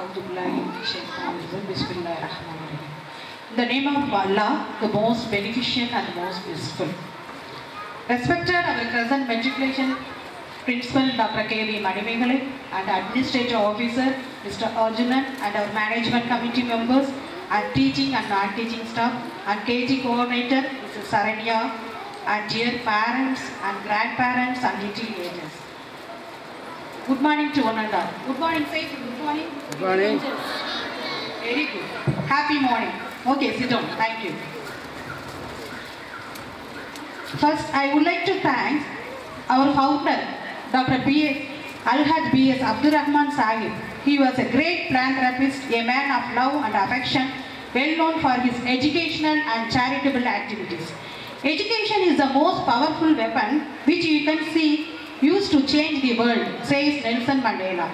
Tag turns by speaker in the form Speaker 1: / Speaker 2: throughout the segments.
Speaker 1: In the name of Allah, the most beneficent and most blissful. Respected our present matriculation Principal Dr. K.V. Madimegale and Administrative Officer Mr. Arjunan and our Management Committee members and teaching and non-teaching staff and KG Coordinator Mrs. Saranya and dear parents and grandparents and little ages. Good morning to one another. Good morning, say good morning.
Speaker 2: Good morning.
Speaker 1: Very good. Happy morning. Okay, sit down. Thank you. First, I would like to thank our founder, Dr. B.S. Alhaj B.S. Abdur Rahman Sahib. He was a great philanthropist, a man of love and affection, well known for his educational and charitable activities. Education is the most powerful weapon which you can see used to change the world, says Nelson Mandela.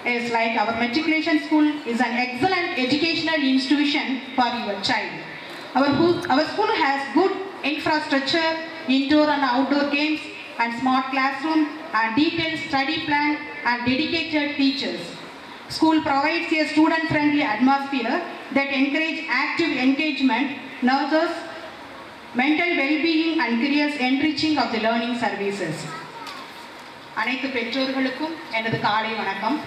Speaker 1: It's like our matriculation school is an excellent educational institution for your child. Our school has good infrastructure, indoor and outdoor games, and smart classroom, and detailed study plan, and dedicated teachers. School provides a student-friendly atmosphere that encourages active engagement, nurtures mental well-being, and creates enriching of the learning services. அனைத்து பெற்றோர்களுக்கும் எனது காலை வணக்கம்.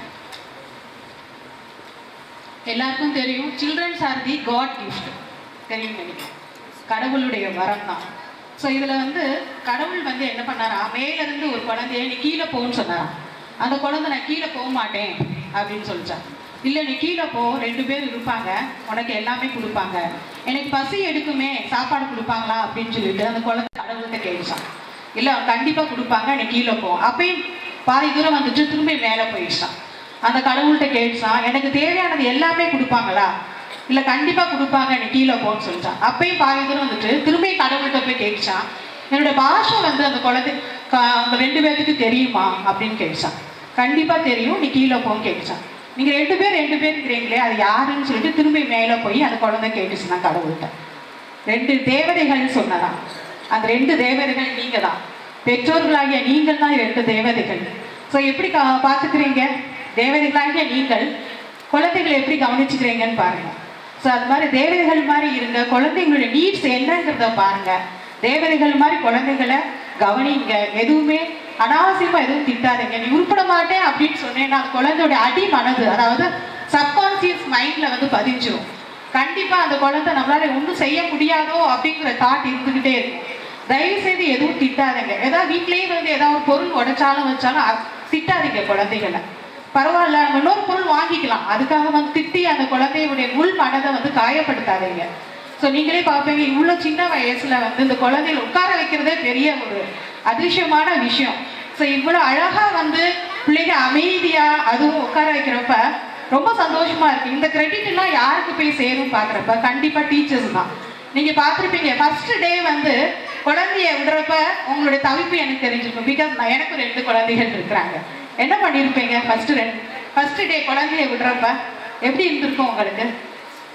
Speaker 1: எல்லாருக்கும் தெரியும், children's R தி God gift. தெரியும் நினைக்கிறேன், கடவுளுடைய வரம் தான். ஸோ இதில் கடவுள் என்ன பண்ணாரா, மேலேருந்து ஒரு குழந்தைய நீ கீழே போன்னு சொன்னாரா. அந்த குழந்தை நான் கீழே போக மாட்டேன் அப்படின்னு சொல்லிச்சான். இல்லை நீ கீழே போ, 2 பேர் இருப்பாங்க, உனக்கு எல்லாமே கொடுப்பாங்க, எனக்கு பசி எடுக்குமே சாப்பாடு கொடுப்பாங்களா அப்படின்னு சொல்லிட்டு அந்த குழந்தை கடவுள்கிட்ட கேட்டுச்சான். இல்லை கண்டிப்பாக கொடுப்பாங்க, நீ கீழே போ. அப்பயும் பாதி தூரம் வந்துட்டு திரும்பி மேலே போயிடுச்சான். அந்த கடவுள்கிட்ட கேட்டுச்சான், எனக்கு தேவையானது எல்லாமே கொடுப்பாங்களா. இல்லை கண்டிப்பாக கொடுப்பாங்க, நீ கீழே போன்னு சொல்லிச்சான். அப்பயும் பாதி தூரம் வந்துட்டு திரும்பி கடவுள்கிட்ட போய் கேட்டுச்சான், என்னோட பாஷை அந்த குழந்தை அவங்க 2 பேருக்கு தெரியுமா அப்படின்னு கேட்டுச்சான். கண்டிப்பாக தெரியும், நீ கீழே போன்னு கேட்டுச்சான். நீங்கள் 2 பேர் இருக்கிறீங்களே, அது யாருன்னு சொல்லிட்டு திரும்பி மேலே போய் அந்த குழந்தை கேட்டுச்சுன்னா கடவுள்கிட்ட 2 தேவதைகள்னு சொன்னதான். அந்த 2 தேவதைகள் நீங்கள் தான், பெற்றோர்களாகிய நீங்கள் தான் 2 தேவதைகள். ஸோ எப்படி பார்த்துக்கிறீங்க, தேவதைகளாகிய நீங்கள் குழந்தைகளை எப்படி கவனிச்சுக்கிறீங்கன்னு பாருங்கள். ஸோ அது மாதிரி தேவதைகள் மாதிரி இருங்க, குழந்தைங்களுடைய நீட்ஸ் என்னங்கிறத பாருங்கள். தேவதைகள் மாதிரி குழந்தைகளை கவனிங்க, எதுவுமே அனாவசியமாக எதுவும் திட்டாதீங்க. நீ உருப்பட மாட்டேன் அப்படின்னு சொன்னேன்னா அந்த குழந்தையோடைய அடி மனது, அதாவது சப்கான்சியஸ் மைண்டில் பதிஞ்சிடும். கண்டிப்பாக அந்த குழந்தை நம்மளால ஒன்றும் செய்ய முடியாதோ அப்படிங்கிற தாட் இருந்துக்கிட்டே இருக்கும். தயவுசெய்து எதுவும் திட்டாதீங்க. ஏதாவது வீட்லேயே ஏதாவது பொருள் உடைச்சாலும் வச்சாலும் திட்டாதீங்க குழந்தைகளை. பரவாயில்ல, நம்ம இன்னொரு பொருள் வாங்கிக்கலாம், அதுக்காக திட்டி அந்த குழந்தையுடைய உள் மனதை காயப்படுத்தாதீங்க. ஸோ நீங்களே பார்ப்பீங்க, இவ்வளோ சின்ன வயசில் இந்த குழந்தைகளை உட்கார வைக்கிறதே பெரிய ஒரு அதிசயமான விஷயம். ஸோ இவ்வளோ அழகாக பிள்ளைங்க அமைதியாக அதுவும் உட்கார வைக்கிறப்ப ரொம்ப சந்தோஷமாக இருக்குது. இந்த கிரெடிட்லாம் யாருக்கு போய் சேரும் பார்க்குறப்ப கண்டிப்பாக டீச்சர்ஸ் தான். நீங்கள் பார்த்துருப்பீங்க, ஃபஸ்ட்டு டே குழந்தைய விடுறப்ப உங்களுடைய தவிப்பு எனக்கு தெரிஞ்சிருக்கும். பிகாஸ் எனக்கு 2 குழந்தைகள் இருக்கிறாங்க. என்ன பண்ணியிருப்பீங்க, ஃபஸ்ட்டு டே குழந்தைய விடுறப்ப எப்படி இருந்திருக்கும் உங்களுக்கு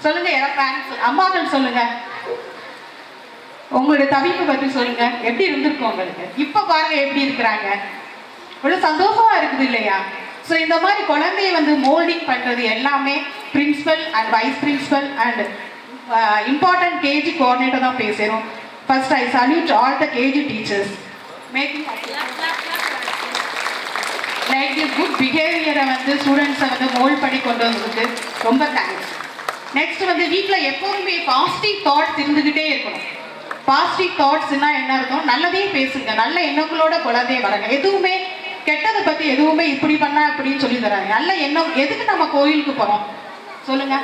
Speaker 1: சொல்லுங்க. யாராவது பேரண்ட்ஸ் அம்மாக்கள் சொல்லுங்க, உங்களுடைய தவிப்பு பற்றி சொல்லுங்க, எப்படி இருந்திருக்கும் உங்களுக்கு. இப்போ பாருங்க எப்படி இருக்கிறாங்க, இவ்வளோ சந்தோஷமா இருக்குது இல்லையா. ஸோ இந்த மாதிரி குழந்தைய மோல்டிங் பண்ணுறது எல்லாமே principal and vice principal and important KG coordinator தான் பேசுகிறோம். First I salute all the KG teachers making like this good பிஹேவியரை ஸ்டூடெண்ட்ஸை மோல்ட் பண்ணி கொண்டு வந்ததுக்கு ரொம்ப தேங்க்ஸ். நெக்ஸ்ட் வீட்டில் எப்போதுமே பாசிட்டிவ் தாட்ஸ் இருந்துக்கிட்டே இருக்கணும். பாசிட்டிவ் தாட்ஸ்னா என்ன இருக்கும், நல்லதே பேசுங்க, நல்ல எண்ணங்களோட குழந்தைய வளங்க. எதுவுமே கெட்டதை பற்றி எதுவுமே இப்படி பண்ணா அப்படின்னு சொல்லி தராங்க. நல்ல எண்ணம். எதுக்கு நம்ம கோயிலுக்கு போகிறோம் சொல்லுங்க,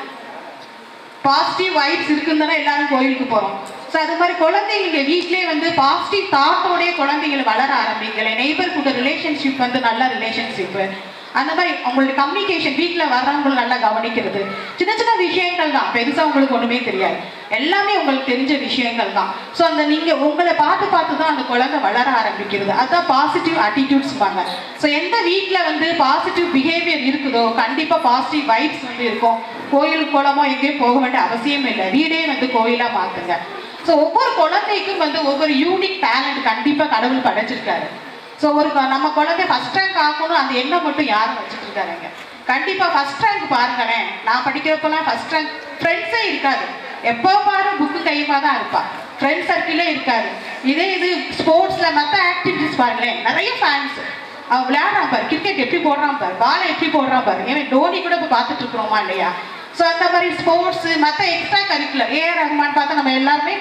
Speaker 1: பாசிட்டிவ் வைப்ஸ் இருக்குன்னு தானே எல்லாரும் கோயிலுக்கு போகிறோம். ஸோ அது மாதிரி குழந்தைங்க வீட்டிலே பாசிட்டிவ் தாட்டோடைய குழந்தைங்களை வளர ஆரம்பிக்கல. நெய்பர்ஹுட் ரிலேஷன்ஷிப் நல்ல ரிலேஷன்ஷிப்பு, அந்த மாதிரி அவங்களுடைய கம்யூனிகேஷன் வீட்டில் வர்றவங்களை நல்லா கவனிக்கிறது. சின்ன சின்ன விஷயங்கள் தான், பெருசாக உங்களுக்கு ஒன்றுமே தெரியாது, எல்லாமே உங்களுக்கு தெரிஞ்ச விஷயங்கள் தான். ஸோ நீங்கள் உங்களை பார்த்து தான் அந்த குழந்தை வளர ஆரம்பிக்கிறது. அதுதான் பாசிட்டிவ் ஆட்டிடியூட்ஸ் பாங்க. ஸோ எந்த வீட்டில் பாசிட்டிவ் பிஹேவியர் இருக்குதோ கண்டிப்பாக பாசிட்டிவ் வைப்ஸ் இருக்கும். கோயிலுக்கு போலாமோ எங்கேயும் போக வேண்டிய அவசியம் இல்லை, வீடே கோயிலாக மாற்றுங்க. ஸோ ஒவ்வொரு குழந்தைக்கும் ஒவ்வொரு யூனிக் டேலண்ட் கண்டிப்பாக கடவுள் படைச்சிருக்காரு. ஸோ நம்ம குழந்தை ஃபர்ஸ்ட் ரேங்க் ஆகணும் அந்த எண்ணம் மட்டும் யாரும் வச்சுட்டு இருக்காருங்க. கண்டிப்பா ஃபர்ஸ்ட் ரேங்க் பாருங்களேன். நான் படிக்கிறப்பெல்லாம் ஃபர்ஸ்ட் ரேங்க் ஃப்ரெண்ட்ஸே இருக்காது. எப்போ பாரு புக்கு கையுமா தான் இருப்பா. ஃப்ரெண்ட் சர்க்கிளே இருக்காது. இதே இது ஸ்போர்ட்ஸ்ல மற்ற ஆக்டிவிட்டிஸ் பாருங்களேன், நிறைய ஃபேன்ஸ். அவன் விளையாடுறான் பாரு, கிரிக்கெட் எப்படி போடுறான் பாரு, பாலை எப்படி போடுறான் பாரு. ஏன்னா டோனி கூட இப்போ பார்த்துட்டு இருக்கிறோமா இல்லையா? ஸோ அந்த மாதிரி ஸ்போர்ட்ஸ் மற்ற எக்ஸ்ட்ரா கரிக்குலர் ஏஆர் ரஹ்மான் பார்த்தா நம்ம எல்லாருமே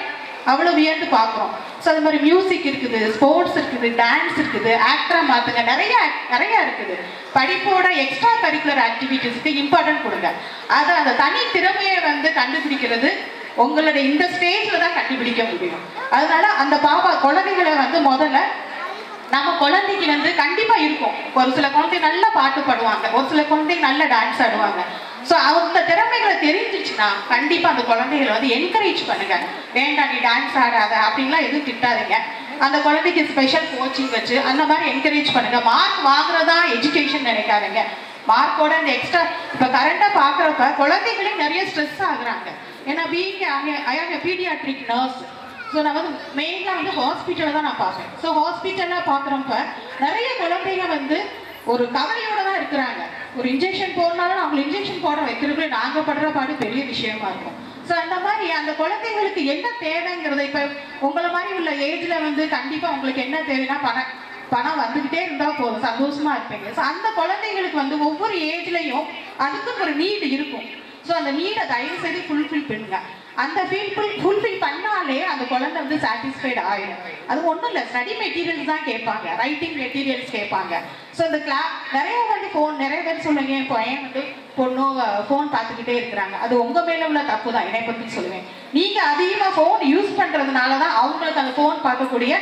Speaker 1: அவ்வளோ வியந்து பார்க்குறோம். ஸோ அது மாதிரி மியூசிக் இருக்குது, ஸ்போர்ட்ஸ் இருக்குது, டான்ஸ் இருக்குது, ஆக்டரா மாற்றுங்க, நிறைய இருக்குது. படிப்போட எக்ஸ்ட்ரா கரிக்குலர் ஆக்டிவிட்டிஸ்க்கு இம்பார்ட்டன்ட் கொடுங்க. அது அந்த தனி திறமையை வந்து கண்டுபிடிக்கிறது உங்களுடைய இந்த ஸ்டேஜில் தான் கண்டுபிடிக்க முடியும். அதனால அந்த குழந்தைகளை வந்து முதல்ல நம்ம குழந்தைக்கு வந்து கண்டிப்பா இருக்கும். ஒரு சில குழந்தைங்க நல்ல பாட்டு பாடுவாங்க, ஒரு சில குழந்தைங்க நல்ல டான்ஸ் ஆடுவாங்க. ஸோ அந்த திறமைகளை தெரிஞ்சிச்சுன்னா கண்டிப்பா அந்த குழந்தைகளை வந்து என்கரேஜ் பண்ணுங்க. வேண்டாம் நீ டான்ஸ் ஆடாத அப்படின்லாம் எதுவும் திட்டாதீங்க. அந்த குழந்தைக்கு ஸ்பெஷல் கோச்சிங் வச்சு அந்த மாதிரி என்கரேஜ் பண்ணுங்க. மார்க் வாங்குறதா எஜுகேஷன் நினைக்காதீங்க. மார்க்கோட இந்த எக்ஸ்ட்ரா இப்போ கரண்டாக பார்க்குறப்ப குழந்தைகளே நிறைய ஸ்ட்ரெஸ் ஆகுறாங்க. ஏன்னா பீடியாட்ரிக் நர்ஸ். ஸோ நான் வந்து மெயினாக வந்து ஹாஸ்பிட்டலில் தான் நான் பார்ப்பேன். ஸோ ஹாஸ்பிட்டலில் பார்க்குறப்ப நிறைய குழந்தைங்க வந்து ஒரு கவலையோடு தான் இருக்கிறாங்க. ஒரு இன்ஜெக்ஷன் போடனாலும் அவங்களை இன்ஜெக்ஷன் போட வைக்கிறதுக்குள்ள நாங்கள் படுற பாடு பெரிய விஷயமா இருக்கும். ஸோ அந்த மாதிரி அந்த குழந்தைங்களுக்கு என்ன தேவைங்கிறத இப்போ உங்களை மாதிரி உள்ள ஏஜில் வந்து கண்டிப்பாக உங்களுக்கு என்ன தேவைன்னா பணம் வந்துக்கிட்டே இருந்தால் போதும், சந்தோஷமா இருப்பீங்க. ஸோ அந்த குழந்தைங்களுக்கு வந்து ஒவ்வொரு ஏஜ்லையும் அதுக்கு ஒரு நீடு இருக்கும். ஸோ அந்த நீடை தயவு செய்து ஃபுல்ஃபில் பண்ணுங்க. அந்த ஃபுல்ஃபில் பண்ணாலே அந்த குழந்தை வந்து சாட்டிஸ்ஃபைட் ஆயிடும். அது ஒன்றும் இல்லை, ஸ்டடி மெட்டீரியல்ஸ் தான் கேட்பாங்க, ரைட்டிங் மெட்டீரியல்ஸ் கேட்பாங்க. ஸோ இந்த நிறைய வந்து நிறைய பேர் சொல்லுங்க என் பையன் வந்து பொண்ணும் ஃபோன் பார்த்துக்கிட்டே இருக்கிறாங்க. அது உங்கள் மேலே உள்ள தப்பு தான். என்னை பற்றி சொல்லுவேன், நீங்கள் அதிகமாக ஃபோன் யூஸ் பண்ணுறதுனால தான் அவங்களுக்கு அந்த ஃபோன் பார்க்கக்கூடிய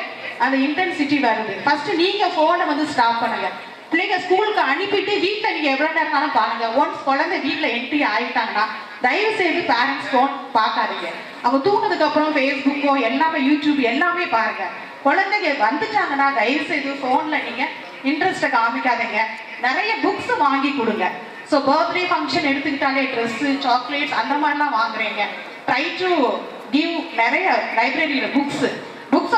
Speaker 1: அந்த இன்டென்சிட்டி வருது. ஃபர்ஸ்ட் நீங்கள் ஃபோனை வந்து ஸ்டாப் பண்ணுங்க. பிள்ளைங்க ஸ்கூலுக்கு அனுப்பிட்டு வீட்டில் நீங்கள் எவ்வளோ நேரம்னாலும் பாருங்க. ஒன்ஸ் குழந்தை வீட்டில் என்ட்ரி ஆகிட்டாங்கன்னா தயவு செய்து பேரண்ட்ஸ் ஃபோன் பார்க்காதீங்க. அவங்க தூங்கினதுக்கு அப்புறம் ஃபேஸ்புக்கோ எல்லாமே யூடியூப் எல்லாமே பாருங்க. குழந்தைங்க வந்துட்டாங்கன்னா தயவு செய்து ஃபோனில் நீங்கள் இன்ட்ரெஸ்ட்டை காமிக்காதீங்க. நிறைய புக்ஸ் வாங்கி கொடுங்க. ஸோ பர்த்டே ஃபங்க்ஷன் எடுத்துக்கிட்டாலே ட்ரெஸ்ஸு, சாக்லேட்ஸ் அந்த மாதிரிலாம் வாங்குறீங்க. ட்ரை டு கிவ் நிறைய லைப்ரரியில் புக்ஸ்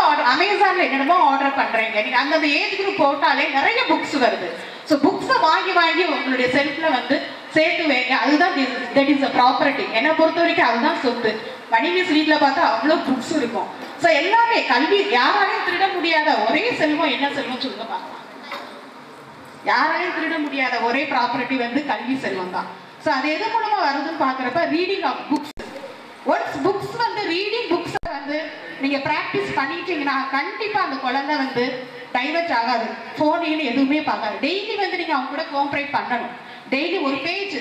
Speaker 1: ஆர்டர், அமேசான்ல என்னென்னமோ ஆர்டர் பண்றீங்க. நீங்க அந்த ஏஜ் குரூப் போட்டாலே நிறைய புக்ஸ் வருது. ஸோ புக்ஸை வாங்கி உங்களுடைய செல்ஃப்ல வந்து சேர்த்து வைங்க. அதுதான் தட் இஸ் அ ப்ராப்பர்ட்டி. என்னை பொறுத்த வரைக்கும் அதுதான் சொத்து. மணிமிஸ் வீட்டில் பார்த்தா அவ்வளோ புக்ஸ் இருக்கும். ஸோ எல்லாமே கல்வி யாராலையும் திருட முடியாத ஒரே செல்வம் என்ன செல்வம் சொல்லுங்க பார்க்கலாம். யாராலையும் திருட முடியாத ஒரே ப்ராப்பர்ட்டி வந்து கல்வி செல்வம் தான். ஸோ அது எது மூலமா வருதுன்னு பார்க்குறப்ப reading of books. Once books வந்து ரீடிங் புக்ஸை வந்து நீங்க ப்ராக்டிஸ் பண்ணிட்டீங்கன்னா கண்டிப்பா அந்த குழந்தை வந்து டைவர்ட் ஆகாது, ஃபோனின்னு எதுவுமே பார்க்காது. டெய்லி வந்து நீங்க அவங்க கூட கோஆப்ரேட் பண்ணணும். டெய்லி ஒரு பேஜ்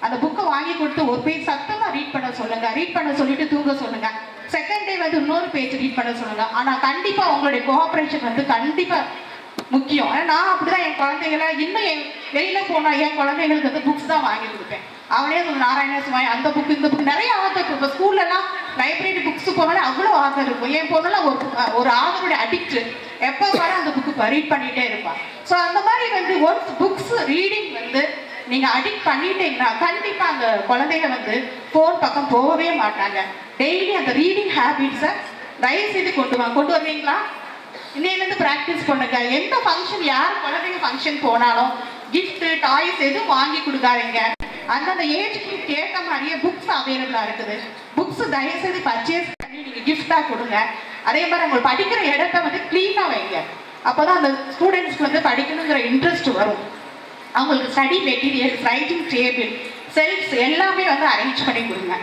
Speaker 1: அந்த புக்கை வாங்கி கொடுத்து ஒரு பேஜ் சத்தமா ரீட் பண்ண சொல்லுங்க. ரீட் பண்ண சொல்லிட்டு தூங்க சொல்லுங்க. செகண்ட் டே வந்து இன்னொரு பேஜ் ரீட் பண்ண சொல்லுங்க. ஆனா கண்டிப்பா உங்களுடைய கோஆப்ரேஷன் வந்து கண்டிப்பா முக்கியம். நான் அப்படிதான் என் குழந்தைகளை இன்னும் வெளியில போனா என் குழந்தைங்களுக்கு வந்து புக்ஸ் தான் வாங்கி கொடுப்பேன். அவனே நாராயண சுவாமி அந்த புக் இந்த புக் நிறைய ஆத்தர். இப்போ ஸ்கூல்லலாம் லைப்ரரி புக்ஸ் போனாலே அவ்வளோ ஆத்தர் இருக்கும். என் பொண்ணுலாம் ஒரு ஆத்தருடைய அடிக்ட். எப்போ பாரு அந்த புக்கு ரீட் பண்ணிகிட்டே இருப்பான். ஸோ அந்த மாதிரி வந்து ஒன்ஸ் புக்ஸ் ரீடிங் வந்து நீங்கள் அடிக்ட் பண்ணிட்டீங்கன்னா கண்டிப்பாக அந்த குழந்தைங்க வந்து ஃபோன் பக்கம் போகவே மாட்டாங்க. டெய்லி அந்த ரீடிங் ஹேபிட்ஸை தயவு செய்து கொண்டு வருவீங்களா? இன்னையிலேருந்து ப்ராக்டிஸ் பண்ணுங்க. எந்த ஃபங்க்ஷன் யார் குழந்தைங்க ஃபங்க்ஷன் போனாலும் கிஃப்ட்டு டாய்ஸ் எதுவும் வாங்கி கொடுக்காதீங்க. அந்தந்த ஏஜுக்கு ஏற்ற மாதிரியே புக்ஸ் அவைலபிளாக இருக்குது. புக்ஸ் தயவுசெய்து பர்ச்சேஸ் பண்ணி நீங்கள் கிஃப்டாக கொடுங்க. அதே மாதிரி உங்களுக்கு படிக்கிற இடத்த வந்து க்ளீனாக வைங்க. அப்போ தான் அந்த ஸ்டூடெண்ட்ஸ்க்கு வந்து படிக்கணுங்கிற இன்ட்ரெஸ்ட் வரும். அவங்களுக்கு study materials, writing table, selves எல்லாமே வந்து அரேஞ்ச் பண்ணி கொடுங்க.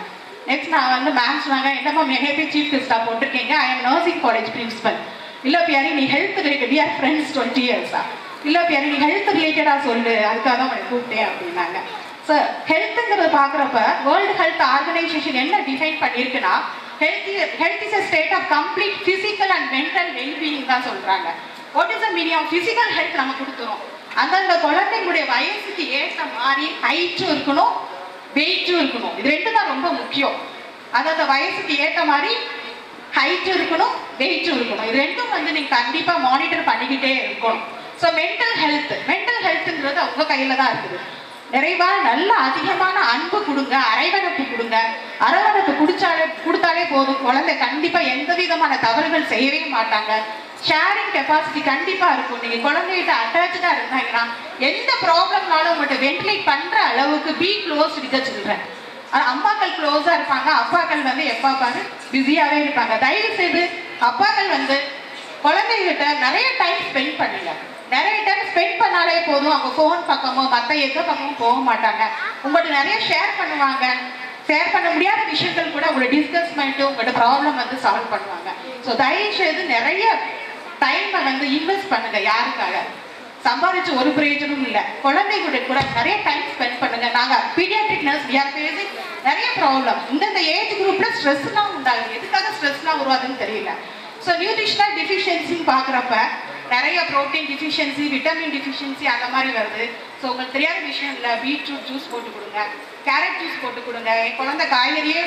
Speaker 1: நெக்ஸ்ட் நான் வந்து மேம் சொன்னாங்க, என்னம்மா நிறைய பேர் சீஃப் கெஸ்ட்டாக போட்டிருக்கீங்க, I am nursing college principal. இல்லை பியாரி நீ health related, we are friends 20 years. இல்லை பியாரி நீ ஹெல்த் ரிலேட்டடாக சொல்லு, அதுக்காக தான் உங்களை கூப்பிட்டேன் அப்படின்னாங்க. சார் ஹெல்த்துங்கிறத பார்க்குறப்ப வேர்ல்டு ஹெல்த் ஆர்கனைசேஷன் என்ன டிஃபைன் பண்ணியிருக்குன்னா health is a state of complete physical and mental wellbeing தான் சொல்கிறாங்க. What is the meaning of physical health? நம்ம கொடுத்துரும். அந்தந்த குழந்தைங்களுடைய வயசுக்கு ஏற்ற மாதிரி ஹைட்டும் இருக்கணும், வெயிட்டும் இருக்கணும். இது ரெண்டு தான் ரொம்ப முக்கியம். அந்தந்த வயசுக்கு ஏற்ற மாதிரி ஹைட்டும் இருக்கணும், வெயிட்டும் இருக்கணும். இது ரெண்டும் வந்து நீங்கள் கண்டிப்பாக மானிட்டர் பண்ணிக்கிட்டே இருக்கணும். ஸோ மென்டல் ஹெல்த்துங்கிறது உங்கள் கையில் தான் இருக்குது. நிறைவாக நல்ல அதிகமான அன்பு கொடுங்க, அரவணைப்பு கொடுங்க. அரவணைப்பு கொடுத்தாலே போதும். குழந்தை கண்டிப்பாக எந்த விதமான தவறுகள் செய்யவே மாட்டாங்க. ஷேரிங் கெப்பாசிட்டி கண்டிப்பா இருக்கும். நீங்க குழந்தைகிட்ட அட்டாச்சா இருந்தாங்கன்னா எந்த ப்ராப்ளம்னாலும் உங்கள்கிட்ட வென்டிலேட் பண்ற அளவுக்கு B close with the children. அம்மாக்கள் க்ளோஸா இருப்பாங்க, அப்பாக்கள் வந்து எப்பா பாரு பிஸியாவே இருப்பாங்க. தயவு செய்து அப்பாக்கள் வந்து குழந்தைகிட்ட நிறைய டைம் ஸ்பெண்ட் பண்ணுங்க. நிறைய டைம் ஸ்பெண்ட் பண்ணாலே போதும். அவங்க ஃபோன் பக்கமோ மற்ற எந்த பக்கமும் போக மாட்டாங்க. உங்கள்கிட்ட நிறைய ஷேர் பண்ணுவாங்க. ஷேர் பண்ண முடியாத விஷயங்கள் கூட உங்களோட டிஸ்கஸ் பண்ணிட்டு உங்களோட ப்ராப்ளம் வந்து சால்வ் பண்ணுவாங்க. ஸோ தயவு செய்து நிறைய டைமை வந்து இன்வெஸ்ட் பண்ணுங்க. யாருக்காக சம்பாதிச்சு ஒரு பிரயோஜனமும் இல்லை. குழந்தைகளுடைய கூட நிறைய டைம் ஸ்பெண்ட் பண்ணுங்க. நாங்கள் paediatric nurse we are facing நிறைய ப்ராப்ளம். இந்தந்த ஏஜ் குரூப்ல ஸ்ட்ரெஸ்லாம் உண்டாகுது. எதுக்காக ஸ்ட்ரெஸ்லாம் உருவாதுன்னு தெரியல. ஸோ நியூட்ரிஷனல் டிஃபிஷியன்சின்னு பார்க்குறப்ப நிறைய ப்ரோட்டீன் டிஃபிஷியன்சி, விட்டமின் டிஃபிஷியன்சி அந்த மாதிரி வருது. ஸோ உங்களுக்கு தெரியாத விஷயம் இல்லை. பீட்ரூட் ஜூஸ் போட்டு கொடுங்க, கேரட் ஜூஸ் போட்டு கொடுங்க. என் குழந்தை காய்கறியே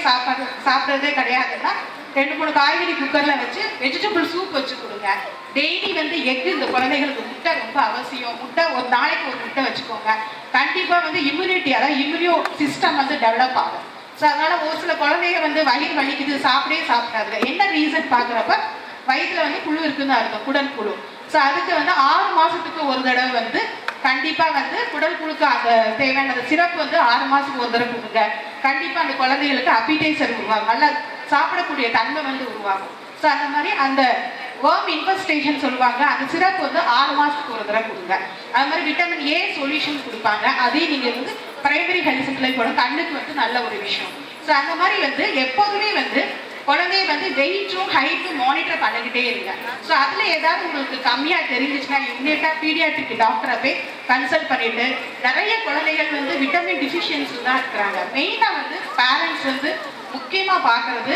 Speaker 1: சாப்பிட்றதே கிடையாதுன்னா 2-3 காய்கறி குக்கரில் வச்சு வெஜிடபிள் சூப் வச்சு கொடுங்க. டெய்லி வந்து எக்கு, இந்த குழந்தைகளுக்கு முட்டை ரொம்ப அவசியம். முட்டை ஒரு நாளைக்கு ஒரு முட்டை வச்சுக்கோங்க. கண்டிப்பாக வந்து இம்யூனிட்டி, அதாவது இம்யூனியோ சிஸ்டம் வந்து டெவலப் ஆகும். ஸோ அதனால் ஒரு சில குழந்தைங்க வந்து வயிறு வலிக்குது சாப்பிடாதுங்க. என்ன ரீசன் பார்க்குறப்ப வயிற்றுல வந்து புழு இருக்குன்னு அர்த்தம், குடல் புழு. ஸோ அதுக்கு வந்து 6 மாதத்துக்கு ஒரு தடவை வந்து கண்டிப்பாக வந்து குடல் புழுக்கு அந்த தேவையான சிறப்பு வந்து 6 மாதத்துக்கு ஒரு தடவை கொடுங்க. கண்டிப்பாக அந்த குழந்தைகளுக்கு அப்பிடைசர் உருவாகும், நல்லா சாப்பிடக்கூடிய தன்மை வந்து உருவாகும். ஸோ அந்த மாதிரி அந்த வேர்ம் இன்வெஸ்டேஷன் சொல்லுவாங்க, அந்த சிறப்பு வந்து 6 மாதத்துக்கு ஒரு தடவை கொடுங்க. அது மாதிரி விட்டமின் ஏ சொல்யூஷன் கொடுப்பாங்க, அதையும் நீங்கள் வந்து பிரைமரி ஹெல்த் சப்ளை போட கண்ணுக்கு வந்து நல்ல ஒரு விஷயம். ஸோ அந்த மாதிரி வந்து எப்போதுமே வந்து குழந்தைய வந்து வெயிட்டும் ஹைட்டும் மானிட்டர் பண்ணிக்கிட்டே இருங்க. ஸோ அதில் ஏதாவது உங்களுக்கு கம்மியாக தெரிஞ்சிச்சுன்னா இம்மிடியட்டாக பீடியாட்ரிக் டாக்டரை போய் கன்சல்ட் பண்ணிட்டு, நிறைய குழந்தைகள் வந்து விட்டமின் டிஃபிஷியன்சி தான் இருக்கிறாங்க. மெயினாக வந்து பேரண்ட்ஸ் வந்து முக்கியமாக பார்க்குறது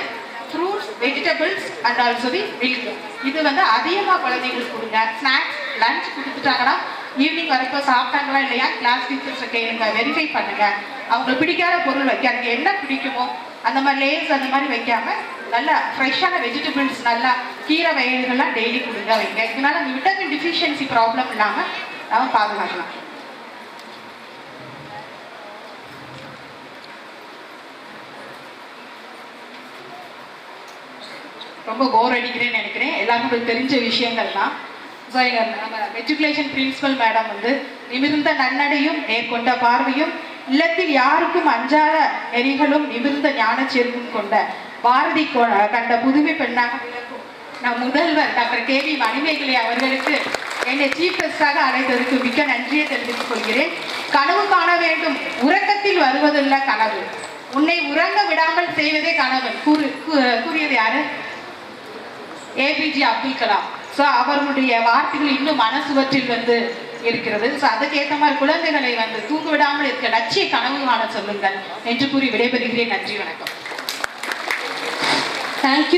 Speaker 1: fruits, vegetables and also the milk. இது வந்து அதிகமாக குழந்தைங்களுக்கு கொடுங்க. ஸ்நாக்ஸ், லஞ்ச் கொடுத்துட்டாங்கன்னா ஈவினிங் வரப்போ சாப்பிட்டாங்களா இல்லையா கிளாஸ் டீச்சர்ஸை கேளுங்க, வெரிஃபை பண்ணுங்க. அவங்களுக்கு பிடிக்காத பொருள் வைக்காதுங்க. என்ன பிடிக்குமோ அந்த மாதிரி லேஸ் அந்த மாதிரி வைக்காம நல்லா ஃப்ரெஷ்ஷான வெஜிடபிள்ஸ், நல்லா கீரை வகைகள்லாம் டெய்லி கொடுங்க வைங்க. இதனால அந்த விட்டமின் டிஃபிஷியன்சி ப்ராப்ளம் இல்லாமல் நம்ம பாதுகாக்கலாம். ரொம்ப போர் அடிக்கிறேன்னு நினைக்கிறேன். எல்லாருக்கும் தெரிஞ்ச விஷயங்கள் தான். ஸோ எங்கள் நம்ம மெட்ரிகுலேஷன் பிரின்சிபல் மேடம் வந்து நிமிர்ந்த நன்னடையும் நேர்கொண்ட பார்வையும் இல்லத்தில் யாருக்கும் அஞ்சாத நெறிகளும் நிமிர்ந்த ஞான சேர்க்கும் கொண்ட பாரதி கண்ட புதுமை பெண்ணாக விளக்கும் நம் முதல்வர் டாக்டர் கே.வி. மணிமேகலை அவர்களுக்கு என்னை சீஃப் கெஸ்டாக அழைத்ததற்கு மிக்க நன்றியை தெரிவித்துக் கொள்கிறேன். கனவு காண வேண்டும், உறக்கத்தில் வருவதில்ல கனவு, உன்னை உறங்க விடாமல் செய்வதே கனவு கூறியது யாரு? ஏபிஜே அப்துல் கலாம். ஸோ அவர்களுடைய வார்த்தைகள் இன்னும் மனசுவற்றில் வந்து இருக்கிறது. ஸோ அதுக்கேற்ற மாதிரி குழந்தைகளை வந்து தூங்க விடாமல் இருக்க லட்சிய கனவு காண சொல்லுங்கள் என்று கூறி விடைபெறுகிறேன். நன்றி, வணக்கம். தேங்க்யூ.